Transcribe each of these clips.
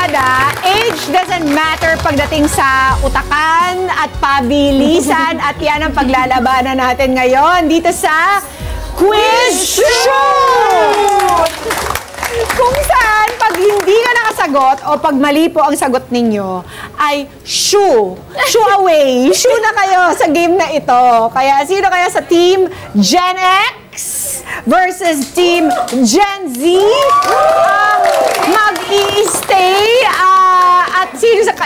barkada, age doesn't matter pagdating sa utakan at pabilisan at yan ang paglalabanan natin ngayon dito sa Quiz Shoot! Kung saan, pag hindi ka nakasagot o pag mali po ang sagot ninyo, ay shoo away. Shoo na kayo sa game na ito. Kaya sino kaya sa Team Gen X versus Team Gen Z mag-i-stay at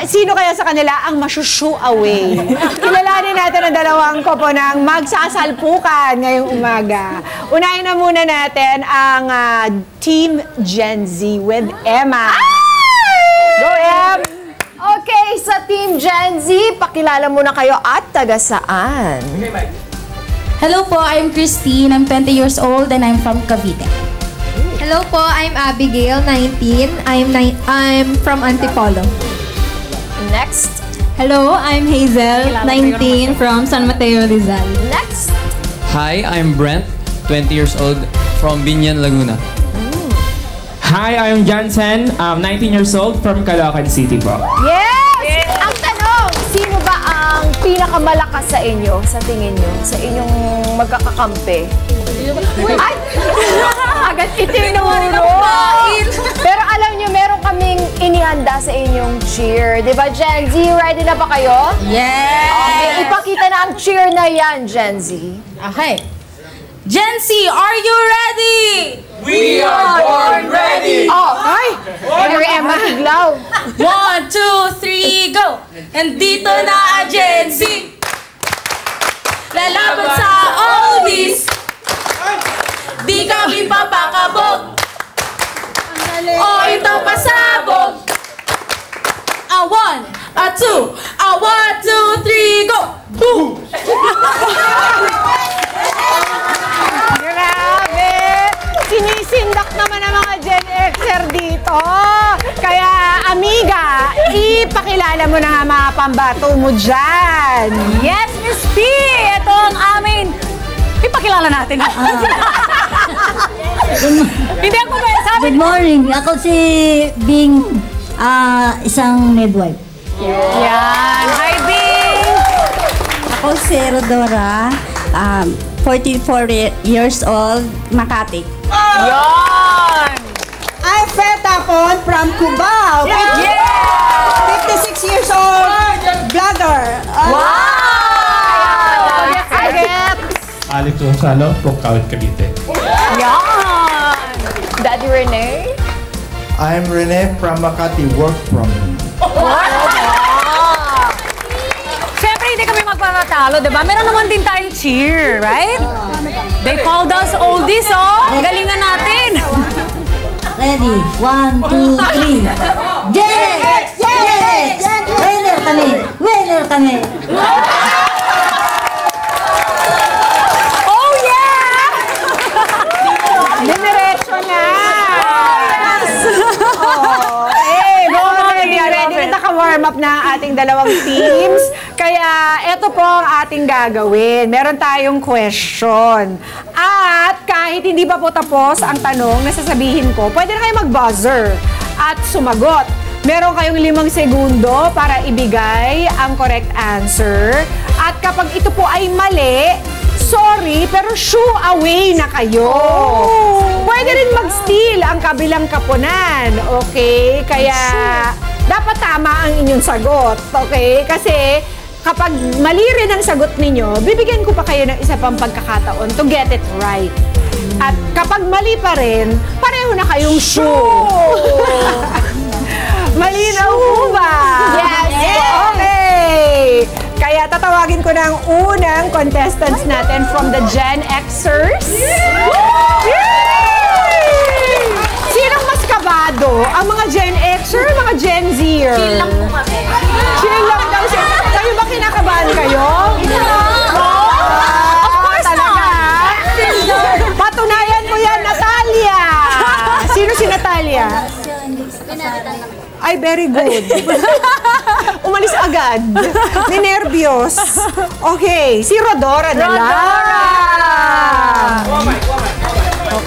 sino kaya sa kanila ang masushu away? Kilalanin natin ang dalawang koponang magsasalpukan ngayong umaga. Unahin na muna natin ang Team Gen Z with Emma. Go, Em! Okay, sa Team Gen Z, pakilala muna kayo at taga saan? Hello po, I'm Christine. I'm 20 years old and I'm from Cavite. Hello po, I'm Abigail, 19. I'm from Antipolo. Next. Hello, I'm Hazel, 19, from San Mateo, Rizal. Next. Hi, I'm Brent, 20 years old, from Binyan, Laguna. Hi, I'm Jansen, 19 years old, from Caloocan City po. Yes! Ang tanong, sino ba ang pinakamalakas sa inyo, sa tingin nyo, sa inyong magkakakampi? Ay! Agad itinuro! Pero alam nyo, meron kaming inihanda sa inyong cheer. Di ba, Gen Z? Ready na ba kayo? Yes! Okay, ipakita na ang cheer na yan, Gen Z. Okay. Gen Z, are you ready? We are born ready! Oh, ay! Henry Emma Higlaw. 1, 2, 3, go! And dito na ang Gen Z. Lalaban sa oldies. Di kami papakabog. O ito pasabog. A 1, a 2, a 1, 2, 3, go! Boom! Grabe! Sinisindak naman ang mga Gen Xer dito. Kaya, amiga, ipakilala mo na nga mga pambato mo dyan. Yes, Miss P! Ito ang amin. Ipakilala natin. Hindi ako ba sabi? Good morning. Ako si Bing, isang midwife. Yan. Hi, Bing! Ako si Rodora, 44 years old, Makati. Yan! I'm Feta Pon from Cubao. Yeah! 56 years old, vlogger. Wow! Yes, I get! Alex Rosalo, from Kawit, Cavite. Yan! Daddy Rene. I'm Rene from Makati, work from home. Siyempre, hindi kami magpapatalo, di ba? Meron naman din tayong cheer, right? They called us oldies, oh! Galingan natin! Ready? 1, 2, 3. Yes! Yes! Winner kami! Winner kami! Oh, yeah! Diniretso na! Ready na naka-warm up na ang ating dalawang teams. Kaya eto po ang ating gagawin. Meron tayong question. At kahit hindi pa po tapos ang tanong na sasabihin ko, pwede na kayo mag-buzzer at sumagot. Meron kayong 5 segundo para ibigay ang correct answer. At kapag ito po ay mali, sorry, pero shoo away na kayo. Pwede rin mag-steal ang kabilang kapunan. Okay? Kaya dapat tama ang inyong sagot. Okay? Kasi kapag mali rin ang sagot ninyo, bibigyan ko pa kayo ng isa pang pagkakataon to get it right. At kapag mali pa rin, pareho na kayong shoo. Malinaw po ba? Yes! Okay! Kaya tatawagin ko na ang unang contestants natin from the Gen Xers. Sinong mas kabado? Ang mga Gen Xer o mga Gen Zer? Chill lang po kami. Chill lang daw siya. Kayo ba kinakabahan kayo? Of course talaga. Patunayan mo yan, Natalia. Sino si Natalia? Ay, very good. Umalis agad. Ninervyos. Okay, si Rodora na lang.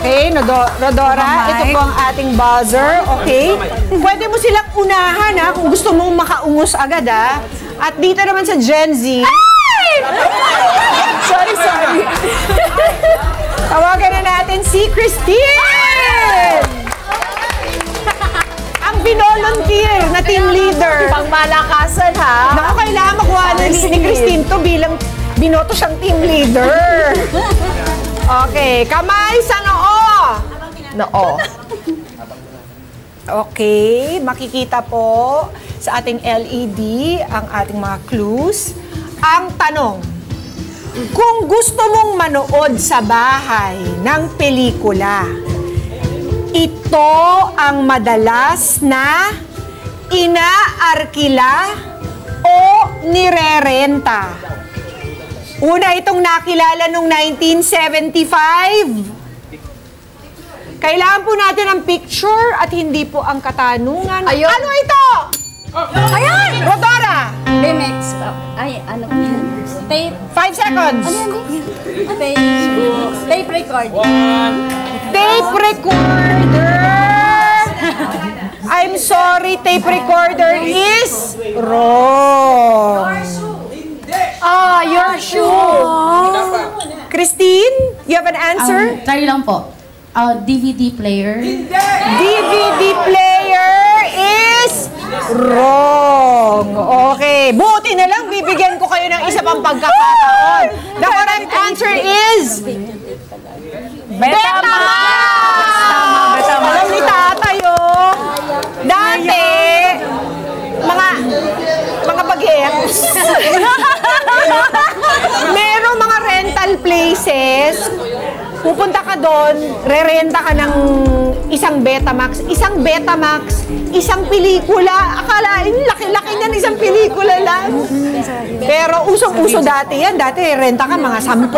Okay, Rodora, ito po ang ating buzzer. Okay? Pwede mo silang unahan ha, kung gusto mong makaungos agad ha. At dito naman sa Gen Z. Sorry. Tawagan na natin si Christine! Ang binolunteer na team leader. Pangmalakasan, ha? Naku, kailangan makuha ni Christine to bilang binoto siyang team leader. Okay, kamay sa noo. Noo. Okay, makikita po sa ating LED ang ating mga clues. Ang tanong, kung gusto mong manood sa bahay ng pelikula, ito ang madalas na inaarkila o nirerenta. Una itong nakilala noong 1975. Kailangan po natin ang picture at hindi po ang katanungan. Ayun. Ano ito? Ayan! Rodora! Remex. Ay, ano po yan? Tape. 5 seconds. Tape record. Tape recorder! I'm sorry, tape recorder is wrong. Your shoe. Christine, you have an answer? Try lang po. DVD player. DVD player is wrong. Okay. Buti na lang, bibigyan ko kayo ng isa pang pagkakataon. The correct answer is Betamax! Alam ni tatay, oh. Dati, mga bagets. Merong mga rental places. Pupunta ka doon, rerenta ka ng isang Betamax. Isang Betamax, isang pelikula. Akalain, laki-laki niyan, isang pelikula lang. Pero usong-uso dati yan. Dati renta ka mga 10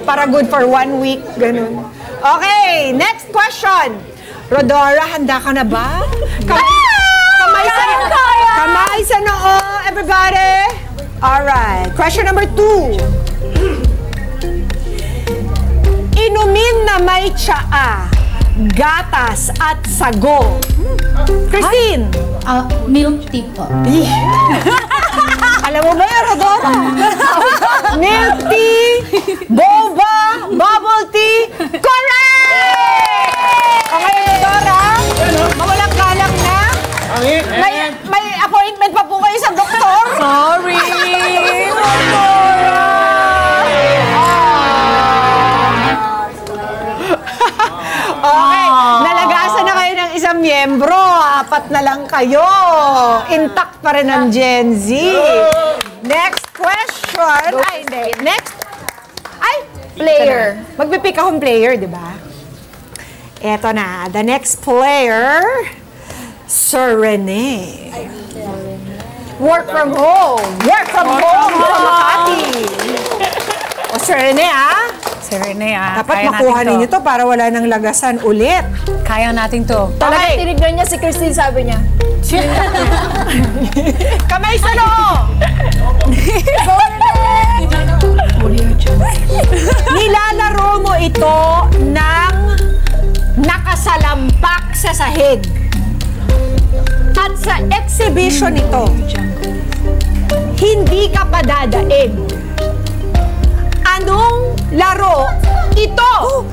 para good for 1 week. Ganun. Okay, next question. Rodora, handa ka na ba? Kamay sa noo, everybody. Alright, question number 2. Inumin na may tsaa, gatas at sago. Christine! Milk tea po. Alam mo ba yan, Rodora? Milk tea, boba, bubble tea, correct! O ngayon, Rodora, mawalang galang na. May appointment pa po kayo sa doktor. Sorry! Okay, nalagasan na kayo ng isang miyembro. 4 na lang kayo. Intact pa rin ang Gen Z. Next question. Ay, hindi. Next. Ay, player. Magpipick akong player, di ba? Eto na. The next player, Sir Rene. Work from home. Work from home sa Makati. O, Sir Rene, Sir Rene, dapat makuha ninyo to para wala nang lagasan ulit. Kaya natin to. Talagang tinignan niya si Christine, sabi niya. Kamay sa noo! Nilalaro mo ito ng nakasalampak sa sahig. At sa exhibition ito, hindi ka pa dadaig. Anong laro ito?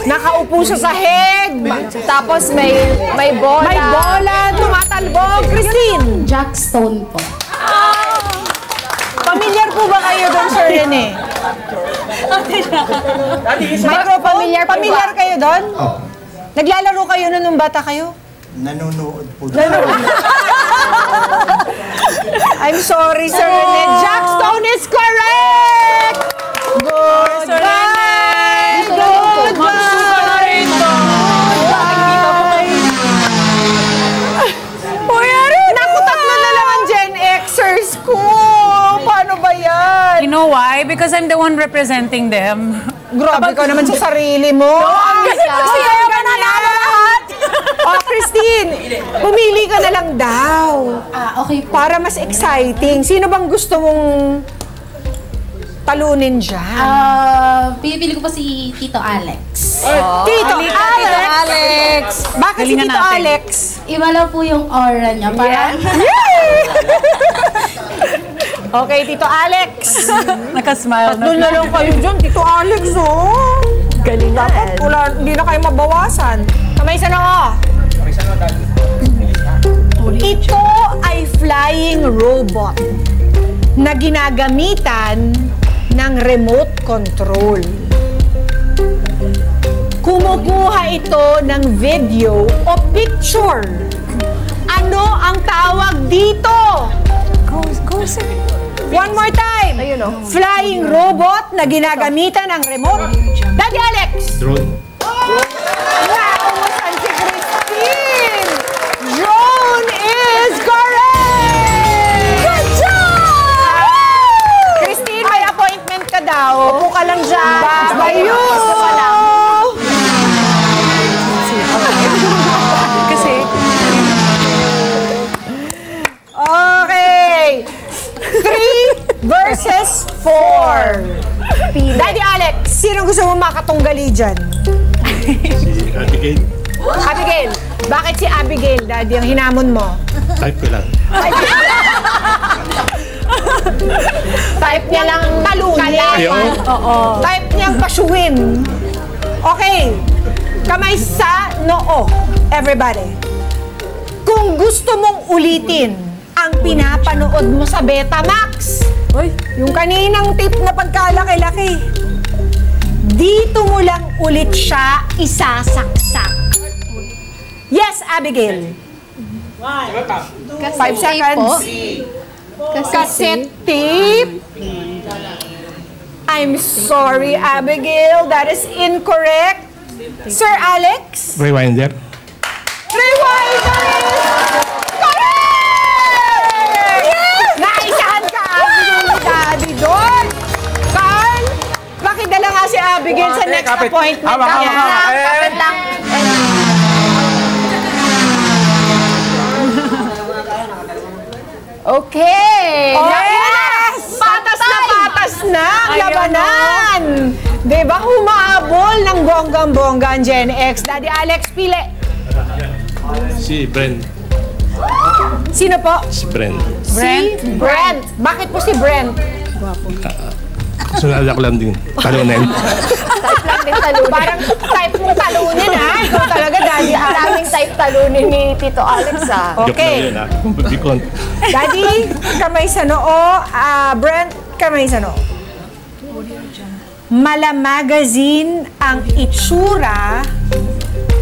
Nakaupo sa sahig. Tapos may bola. May bola, tumatalbog. Christine! Jackstone po. Pamilyar po ba kayo doon, Sir Rene? Familiar po ba? Pamilyar kayo doon? Oh, Naglalaro kayo nun nung bata kayo? nanonood po. I'm sorry, Sir Rene. Jackstone is correct! Goodbye! Goodbye! Naku, 3 na lang ang Gen Xers ko. Paano ba yan? You know why? Because I'm the one representing them. Grabe ka naman sa sarili mo. Kasi kaya ba nanalo lahat? Christine, pumili ka na lang daw. Okay po. Para mas exciting. Sino bang gusto mong talunin dyan? Pinipili ko po si Tito Alex. Tito Halika, Alex! Tito Alex. Bakit si Galingan Tito natin. Alex? Iba lang po yung aura niya. Parang, Okay, Tito Alex. Nakasmile na. Doon na lang kayo dyan, Tito Alex, oh. Galing dapat. Hindi na kayo mabawasan. Kamay sa noo. Ito ay flying robot na ginagamitan ng remote control. Kumukuha ito ng video o picture. Ano ang tawag dito? One more time. Ayun, oh. Flying robot na ginagamitan ng remote. Daddy Alex! Drone. Nauusan si Christine! Drone is correct! Good job! Christine, may appointment ka daw. Upo ka lang dyan. Bayo! Kasi, Okay. 3 versus 4. Daddy Alex, sino gusto mo makatunggali dyan? Abigail. Abigail. Bakit si Abigail, Daddy, ang hinamon mo? Type ko lang. Type niya lang talunin. Ayun. Type niyang pasyuin. Okay. Kamay sa noo. Everybody. Kung gusto mong ulitin ang pinapanood mo sa Betamax, yung kaninang tip na pagkalaki-laki, dito mo lang ulit siya isasaksak. Yes, Abigail. 5 seconds. Cassette tape. I'm sorry, Abigail. That is incorrect. Sir Alex? Rewinder. Rewinder is correct! Yes! Naisahan ka, Abigail, ni Daddy doon. Carl, pakidala nga si Abigail sa next appointment niya. Kapit lang. Okay. Yes! Patas na ang labanan. Diba humahabol ng bonggang-bongga ang Gen X? Daddy Alex, pili. Si Brent. Sino po? Si Brent. Si Brent. Bakit po si Brent? Sunod ako lang din. Talunin. Type lang din talunin. Parang type mong talunin, ha? Ikaw talaga, Daddy Alex. Maraming type talunin ni Tito Alex, ha? Joke lang Okay. yun, ha? Bikon. Daddy, kamay sa noo. Brent, kamay sa noo. Malamagazine ang itsura,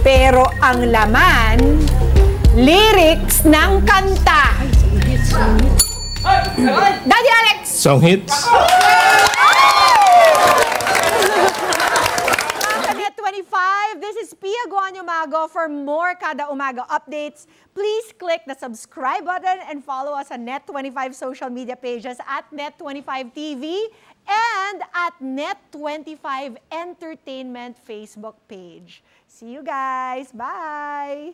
pero ang laman, lyrics ng kanta. Daddy Alex! Song hits. Net 25, this is Pia Guanyo Mago. For more Kada Umaga updates, please click the subscribe button and follow us on Net25 social media pages at Net25 TV and at Net25 Entertainment Facebook page. See you guys. Bye!